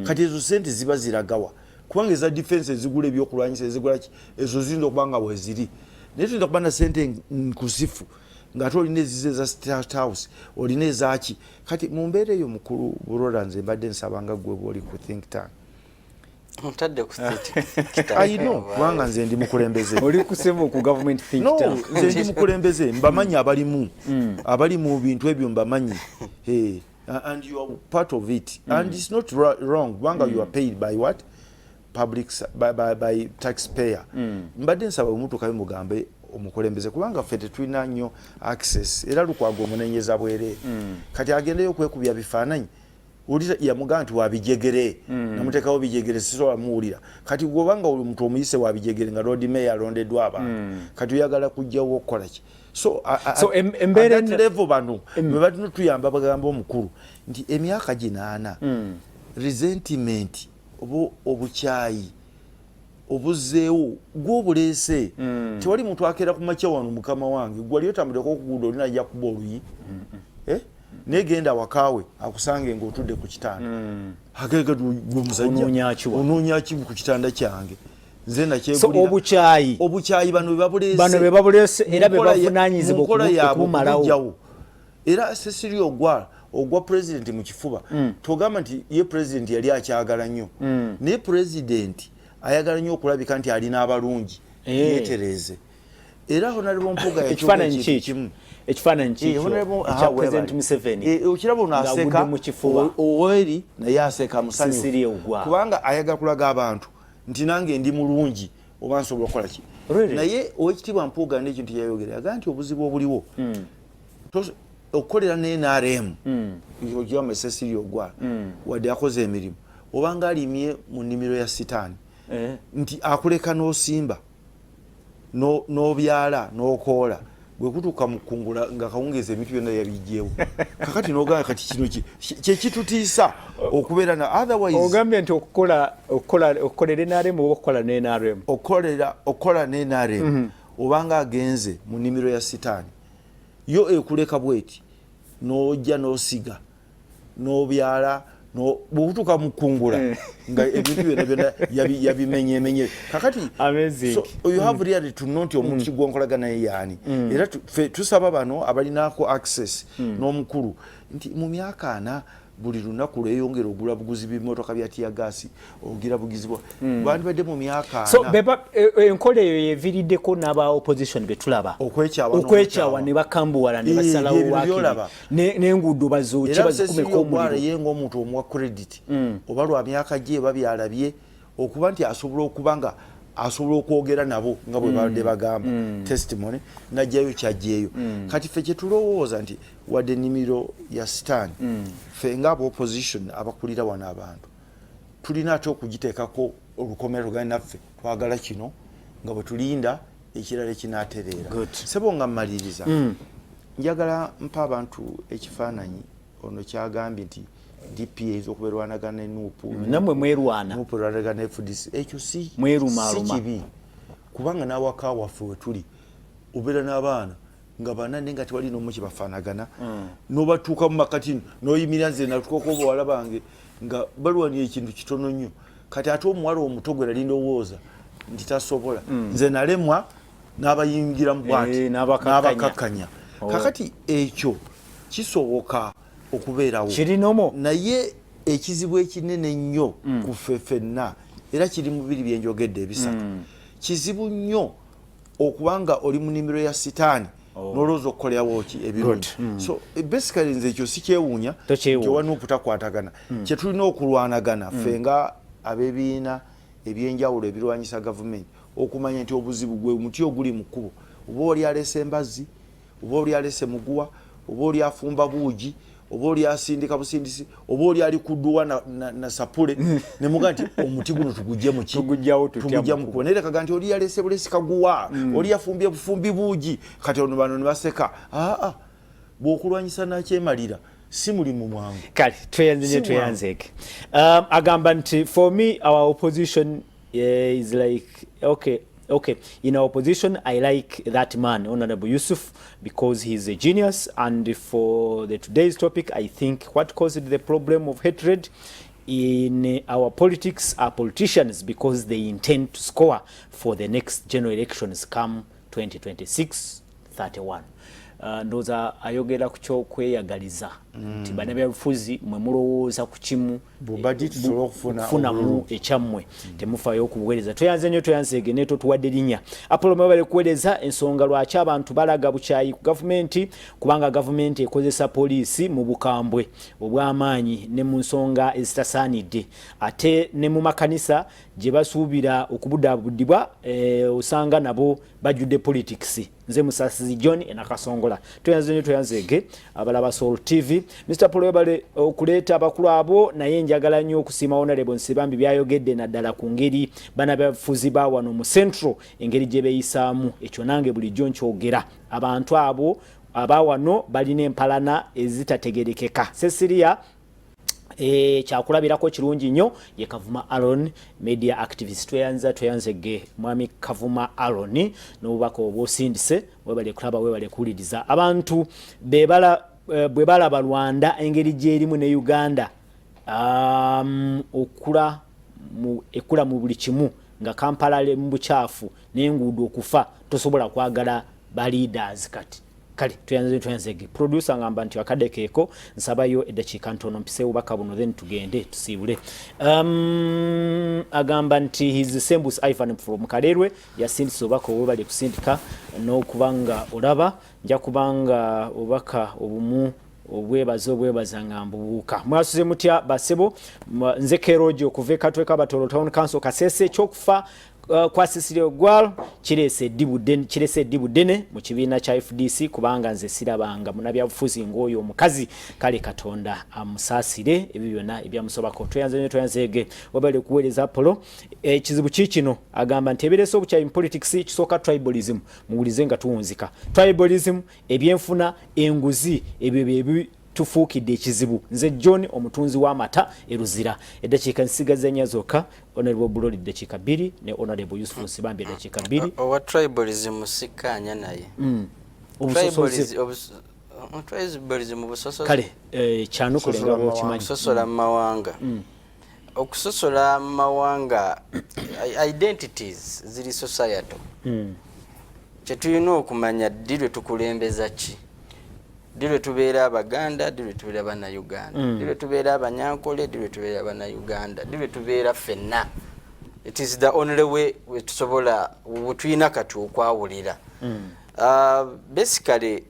kati ezo ssente ziba ziragawa kubanga eza defense ezigula ebyokulwanyisa ezigula ezo ziyinza okuba nga weeziri naye tuyinza kuba na ssente nkusifu ng'ate olina ezize eza State House olina ezaki kati mu mbeera eyo mukulu bulola nze mbadde nsabanga gwe bw'oli ku think tank mutadde ku ayino kubanga nze ndi mukulembeze oli kusema ku government think tank nze ndi mukulembeze mbamanyi abali mu bintu ebyo mbamanyi and you are part of it and it's not wrong kubanga you are paid by what public by taxpayer mbadde nsaba omutukayo mugambe omukulembeze kubanga ffe tetulina nnyo access era lukwago omunenyeza bwere kati agendeyo okwekubya bifaananyi ulira yamugaa nti wabijegere namutekawo bijegere sisobola muwulira kati gwobanga oli omuntu omuyise wabijegere nga road mayor alondeddwa abantu kati oyagala kujjawo okukola ki so embeera level bano mwe balina tuyamba bagamba omukulu nti emyaka ginaana resentiment obukyayi obuzeewo gwobuleese tewali muntu akeera ku makya wano mukama wange gwali otambuleko okuguuda olina ajja kuba oluyi negenda wakaawe akusange ng'otudde ku kitanda agega gwomusajja onoonya ki ku kitanda kyange nze nakyegulira obukyayi bano be babuleese era be bavunaanyizibwa okumalawo era Cecily ogwa president mu kifuba togamba nti ye president yali akyagala nnyo naye president ayagala nnyo okulabika nti alina abalungi yeetereze era honorable Mpuuga ekifaananyi President Museveni okiraba onaaseka oweri naye aseka musanyufu kubanga ayagala kulaga abantu nti nange ndi mulungi oba nsobola okukola ki naye owekitiibwa Mpuuga n'ekintu yayogera yagaa nti obuzibu obuliwo okukolera ne NRM okiraba Cecily Ogwara wadde akoze emirimu obanga alimye mu nnimiro ya sitaani nti akuleka n'osimba n'obyala n'okoola bwe kutuuka mu kkungula nga kawungeeza ebintu byonna yabijjeewo kakati n'ogamba kati kino kyekitutiisa okubeera na otherwise ogambye nti okukolera NRM oba okukola ne NRM okukola ne NRM obanga agenze mu nnimiro ya sitaani yo ekuleka bweti n'ojja n'osiga n'obyala bwekutuuka mu kkungula nga ebintu byonna yabimenyemenye kakati so you have really to know nti omuntu kigwonkolagana naye yaani era tusaba bano abalinako access n'omukulu nti mu myaka 4 buli lunaku lweyongera ogula buguzi b'emmotoka bya tiyagaasi ogira bugizibwa bandibadde mu myaka 4 so enkola eyo yeviiriddeko n'aba opposition betulaba okwekyawa ne bakambuwala ne basalawo waakiri n'enguudo bazikumekomuliro ye ng'omuntu omuwa credit oba lwa myaka gye babyalabye okuba nti asobola okuba nga asobola okwogera nabo nga bwe badde bagamba testimony najjayo kyajjeeyo kati ffe kyetulowooza nti wadde ennimiro ya sitaani ffe ngaaba opposition abakulira wano abantu tulina ate okugiteekako olukomera lugani naffe twagala kino nga bwe tulinda ekirala ekinaatereera sebo nga mmaliriza njagala mpa abantu ekifaananyi ono kyagambye nti DPA ezokuberwanagana enuupu namwe mwerwana nuupu erwanagana FDC ekyo si kibi kubanga n'awaka waffe we tuli obeera n'abaana nga banane nga tewali n'omu kyebafaanagana n'obatuuka mu makati n'oyimirira nze natukoka obawala bange nga balwanira ekintu kitono nnyo kati ate omuwala omuto gwe nali ndowooza nti tasobola nze nalemwa n'abayingira mu bwati n'abakakkanya kakati ekyo kisoboka okubeerawo kirinomo naye ekizibu ekinene nnyo ku ffe ffenna era kiri mu bibiri byenjogedde ebisatu kizibu nnyo okubanga oli mu nnimiro ya sitaani n'olowooza okukolerawo ki ebirungi so basically nze ekyo si kyewuunya kyowana okutakwatagana kye tulina okulwanagana ffe nga ab'ebibiina ebyenjawulo ebirwanyisa gavumenti okumanya nti obuzibu gwe muti oguli mu kkubo oba oli aleese embazzi oba oli alese muguwa oba oli afumba buugi oba oli asindika busindisi oba oli ali kudduwa na sapule ne muga nti omuti guno tugujje mu ki tugujja mu kuwa nere kaga nti oli alese bulesi kaguwa oli yafumbye bufumbi buugi kati ono bano ne baseka bw'okulwanyisa nakyemalira si mulimu mwangu kale tweyanzeke agamba nti for me our opposition is like okay in our opposition I like that man Honorable Yusuf because he's a genius, and for the today's topic I think what caused the problem of hatred in our politics are politicians because they intend to score for the next general elections come 2026-31. Ndoza ayogera ku kyokweyagaliza nti bannabyabufuzi mwe mulowooza ku kimu kufuna mu ekyammwe temufayo okubuweereza tweyanze nnyo tweyanzeege neeto tuwadde linnya Apollo mwebale kuweereza ensonga lwaki abantu balaga bukyayi ku gavumenti kubanga gavumenti ekozesa poliisi mu bukambwe obw'amaanyi ne mu nsonga ezitasaanidde ate ne mu makanisa gye basuubira okubudaabudibwa osanga nabo bajjudde politics. Nze Musasizi John enakasongola tweyanze nnyo tweyanzeege abalaba Soul TV Mr. Paul webale okuleeta abakulu abo naye njagala nnyo okusiima Honorable Nsibambi byayogedde naddala ku ngeri bannabyabufuzi ba wano mu Central engeri gye beeyisaamu ekyo nange bulijjo nkyogera abantu abo abawano balina empalana ezitategerekeka Cecilia kyakulabirako kirungi nnyo ye Kavuma Aaron media activist tweyanzege mwami Kavuma Aaron n'obubaka obwosindise webale kulaba webale kuwuliriza abantu bwe balaba Rwanda engeri gyerimu ne Uganda ekula mu buli kimu nga Kampala mu bukyafu n'enguudo okufa tosobola kwagala ba leaders kati kale tuyanzege producer ngamba nti akadekeeko nsabayo eddakiika ntono mpise ubaka buno then tugende tusiibule agamba nti his Sembus Ivan from Kalerwe yasindisa obaka obwebali kusindika n'okubanga olaba nja kubanga obaka obumu obwebaza ngamba buuka mwasuze mutya basebo nze Kerojo okuva Katweka Batolo Town Council Kasese ekyokufa kwa Cecilia Gwal kirese dibudene mu kibiina kya FDC kubanga nze sirabanga munabyabufuzi ng'oyo omukazi kale Katonda amusaasire ebyo byonna ebyamusobako tweyanzeege wabale kuweereza Apollo kizibu kikino agamba nti ebireso obukyayi mu politics kisooka tribalism muwulize nga tuwunzika tribalism ebyenfuna enguzi ebyo tufuukidde ekizibu nze John omutunzi w'amata eruzira eddakiika nsigaza nnya zokka Honorable Buloli eddakiika 2 ne Honorable Yusuf Nsibambi eddakiika 2 owa tribalism sikkaanya naye tribalism busosola kale kyanukulenga bw'okimanyi okusosola mu mawanga okusosola mu mawanga identities ziri societal kye tulina okumanya ddi lwe tukulembeza ki dile tubeera Abaganda dile tubeera bana Uganda dile tubeera Abanyankole dile tubeera bana Uganda dile tubeera fenna it is the only way we tusobola butwina kati okwawulira basically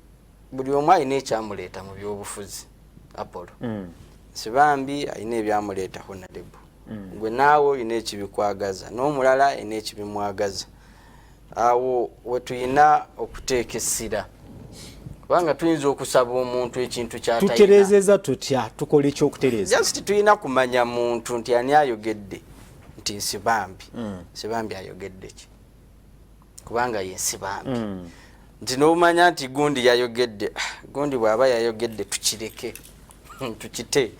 buli omu alina ekyamuleeta mu byobufuzi Apollo Nsibambi alina ebyamuleeta Honorable gwe naawe olina ekibikwagaza n'omulala alina ekibimwagaza awo we tulina okuteeka essira kubanga tuyinza okusaba omuntu ekintu kyatayina tuterezeza tutya tukola ekyokutereza just tuyina kumanya muntu nti ani ayogedde nti Nsibambi Nsibambi ayogedde ki kubanga ye Nsibambi nti n'omanya nti gundi yayogedde gundi bw'aba yayogedde tukireke tukite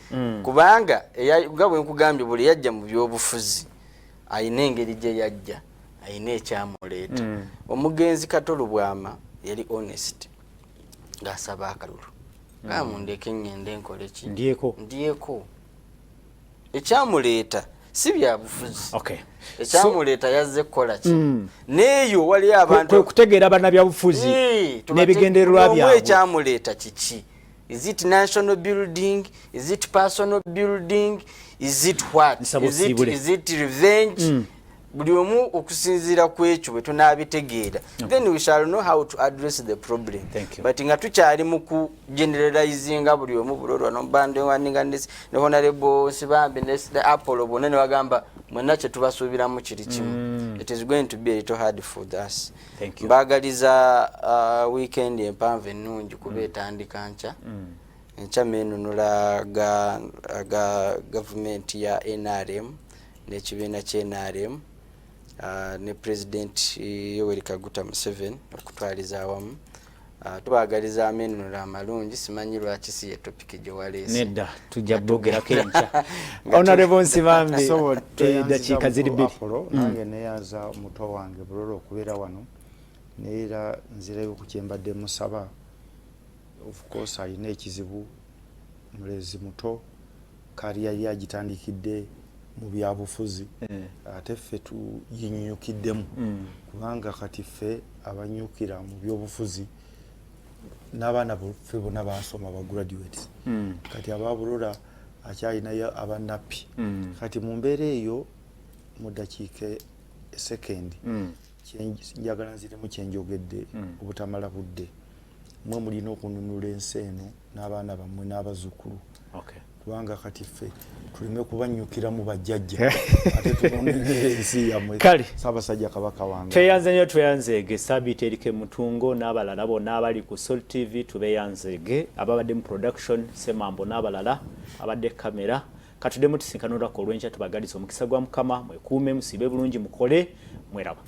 kubanga nga bwe nkugambye buli yajja mu byobufuzi ayina engeri gye yajja ayina ekyamuleeta omugenzi Katolo Bwama yali honest ngasaba akalulu mundeke ngende nkole ki ndieko ekyamuleeta si byabufuzi ekyamuleeta yazze kukola ki neeyo wali abantu kutegeera bannabyabufuzi n'ebigendererwa byabwe ekyamuleeta kiki is it national building is it personal building is it what is it revenge buli omu okusinziira ku ekyo bwe tunaabitegeera then we shall know how to address the problem but nga tukyali mu ku generalizinga buli omu bulolwa n'ombande waninga ne Honorable Nsibambi ne Apollo bonna ne bagamba mwenna kye tubasuubiramu kiri kimu. It is going to be a little hard for us. Mbaagaliza weekend empanvu ennungi kuba etandika nkya. Nkya meenunula ga gavumenti ya NRM n'ekibiina kya NRM ne President Yoweri Kaguta Museveni okutwaliza awamu. Tubagaliza amenunula amalungi simanyi lwaki si ye topic gye waleese. Nedda tujja bbogerako enkya. Honorable Nsibambi dakiika ziri bbiri. Nange neeyaza muto wange Bulolo okubeera wano neera nzirayo ku kye mbadde musaba. Of course alina ekizibu mulezi muto kali yali agitandikidde mu byabufuzi ate ffe tuyinyukiddemu kubanga kati ffe abanyukira mu byobufuzi n'abaana baffe bonna basoma ba graduates kati ababulula akyalinayo abanappi kati mu mbeera eyo mu dakiika second njagala nziremu kyenjogedde obutamala budde mwe mulina okununula ensi eno n'abaana bammwe n'abazzukulu kubanga kati ffe tuleme kubanyukira mu bajjajja ate tununule ensi yammwe. Kale Ssaabasajja Kabaka wange tweyanze nnyo tweyanzeege Sabiti erike Mutungo n'abalala bonna abali ku Sol TV tubeyanzeege ababadde mu production Semambo n'abalala abadde kamera katuddemu tusinkanulako olw'enkya tubagaliza omukisa gwa Mukama mwekuume musibe bulungi mukole mweraba.